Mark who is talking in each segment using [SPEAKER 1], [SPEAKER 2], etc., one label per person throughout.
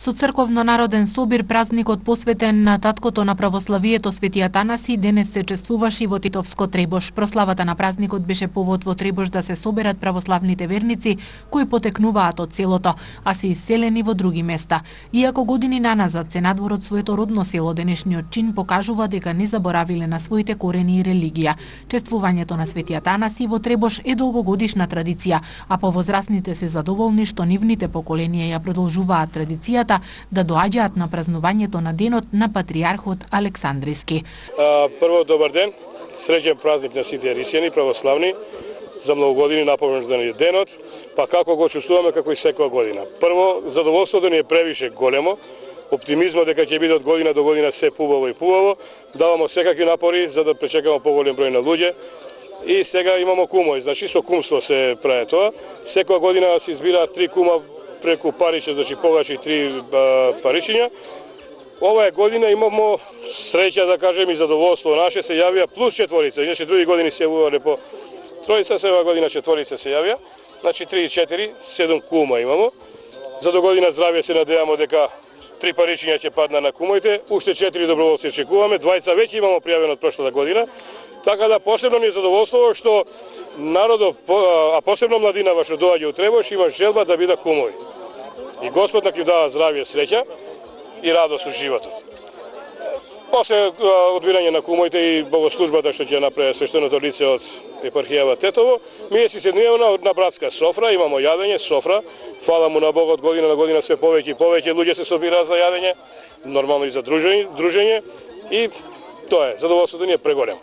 [SPEAKER 1] Со црковно-народен собир празникот посветен на таткото на православието Свети Атанаси денес се чествуваше во Титовско Требош. Прославата на празникот беше повод во Требош да се соберат православните верници кои потекнуваат од селото, а се иселени во други места. Иако години наназад се надвор од своето родно село, денешниот чин покажува дека не заборавиле на своите корени и религија. Чествувањето на Свети Атанаси во Требош е долгогодишна традиција, а повозрасните се задоволни што нивните поколенија ја продолжуваат традицијата да доаѓаат на празнувањето на денот на патриархот Александриски.
[SPEAKER 2] Прво, добар ден, среќен празник на сите рисјани православни. За многу години напомнувам е денот, па како го чувствуваме како и секоја година. Прво, задоволството ни е превише големо, оптимизмот дека ќе биде од година до година се побаво и побаво, даваме секакви напори за да пречекаме поголем број на луѓе. И сега имамо кумови, значи со кумство се прави тоа. Секоја година се избираат 3 кума преку париче, значи повеќе 3 паричиња. Оваа година имамо среќа, да кажем, и задоволство наше се јавија плюс четворица. Иначе други години се јавувале по тројца, се оваа година четворица се јавија. Значи 3 и 4, 7 кума имамо. За до година здравје се надевамо дека 3 паричиња ќе падна на кумовите, уште 4 доброволци очекуваме, 20 веќе имамо пријавено од прошлата година. Така да посебно ни е задоволство што народот, а посебно младинава што доаѓа у Требош, има желба да бидат кумови. И Господ нека им дава здравје, среќа и радост во животот. После одбирање на кумовите и богослужбата што ќе направи свештеното лице од епархијава Тетово, ние си седнуваме на братска софра, имамо јадење, софра. Фала му на Богот, година на година све повеќе и повеќе луѓе се собираат за јадење, нормално и за дружење и тоа е, задоволството ни е преголемо.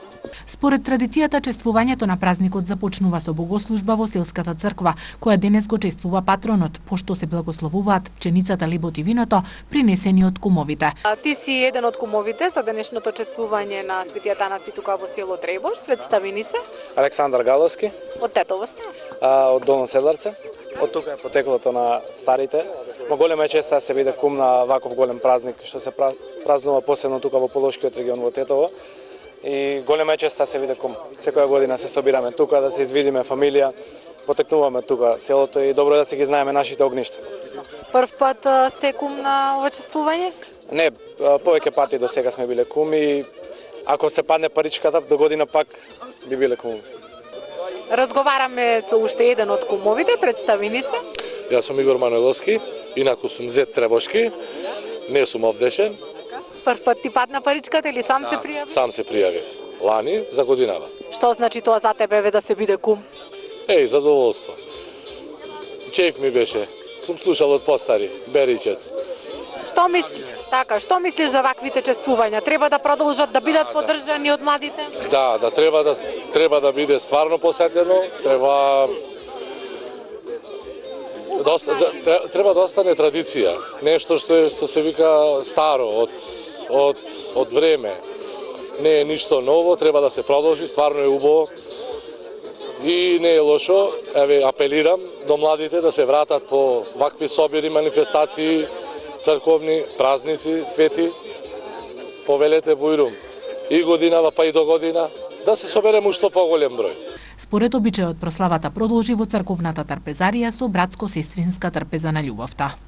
[SPEAKER 1] Според традицијата, чествувањето на празникот започнува со богослужба во селската црква, која денес го чествува патронот, пошто се благословуваат пченицата, либот и виното, принесени од кумовите.
[SPEAKER 3] Ти си еден од кумовите за денешното чествување на Свети Атанаси тука во село Требош. Представи ни се.
[SPEAKER 4] Александар Галовски.
[SPEAKER 3] Од Тетово сте?
[SPEAKER 4] Од Долно Селарце. Од тука е потеклото на старите. Ма голема е честа се биде кум на ваков голем празник, што се празнува посебно тука во Полошкиот регион во Тетово. И голема е честа се биде кум. Секоја година се собираме тука да се извидиме фамилија, потекнуваме тука селото и добро е да се ги знаеме нашите огништа.
[SPEAKER 3] Прв пат сте кум на ова чествување?
[SPEAKER 4] Не, повеќе пати до сега сме биле кум и ако се падне паричката до година пак би биле кум.
[SPEAKER 3] Разговараме со уште еден од кумовите, представи ни се.
[SPEAKER 5] Јас сум Игор Мануеловски, инаку сум Зет Требошки, не сум овдешен.
[SPEAKER 3] Прв пат ти падна паричката или сам се пријави?
[SPEAKER 5] Сам се пријавив. Лани за годинава.
[SPEAKER 3] Што значи тоа за тебе да се биде кум?
[SPEAKER 5] Задоволство. Чејф ми беше. Сум слушал од постари, Беричет.
[SPEAKER 3] Што мислиш? Така, што мислиш за ваквите чествувања? Треба да продолжат да бидат поддржани од младите?
[SPEAKER 5] Да, треба да биде стварно посетено, треба да остане традиција, нешто што се вика старо од време. Не е ништо ново, треба да се продолжи, стварно е убаво. И не е лошо, апелирам до младите да се вратат по вакви собири, манифестации, црковни, празници, свети. Повелете бујрум и годинава па и до година, да се соберем уште поголем број.
[SPEAKER 1] Според обичајот, прославата продолжи во црковната трпезарија со братско-сестринска трпеза на љубовта.